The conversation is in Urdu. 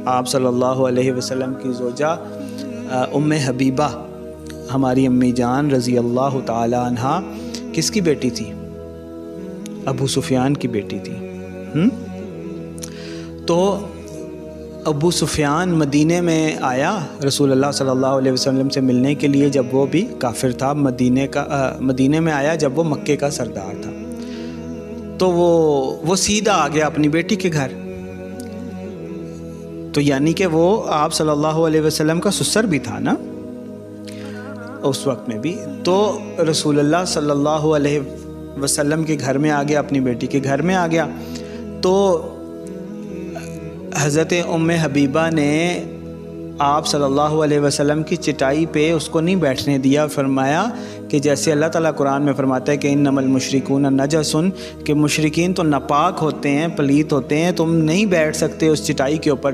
آپ صلی اللہ علیہ وسلم کی زوجہ ام حبیبہ ہماری امی جان رضی اللہ تعالی عنہا کس کی بیٹی تھی؟ ابو سفیان کی بیٹی تھی۔ تو ابو سفیان مدینے میں آیا رسول اللہ صلی اللہ علیہ وسلم سے ملنے کے لیے، جب وہ بھی کافر تھا۔ مدینے میں آیا جب وہ مکے کا سردار تھا۔ تو وہ سیدھا آ گیا اپنی بیٹی کے گھر، تو یعنی کہ وہ آپ صلی اللہ علیہ وسلم کا سسر بھی تھا نا اس وقت میں بھی۔ تو رسول اللہ صلی اللہ علیہ وسلم کے گھر میں آ گیا، اپنی بیٹی کے گھر میں آ گیا۔ تو حضرت ام حبیبہ نے آپ صلی اللہ علیہ وسلم کی چٹائی پہ اس کو نہیں بیٹھنے دیا، فرمایا کہ جیسے اللہ تعالیٰ قرآن میں فرماتا ہے کہ انما المشرکون نجس، کہ مشرکین تو ناپاک ہوتے ہیں، پلیت ہوتے ہیں، تم نہیں بیٹھ سکتے اس چٹائی کے اوپر۔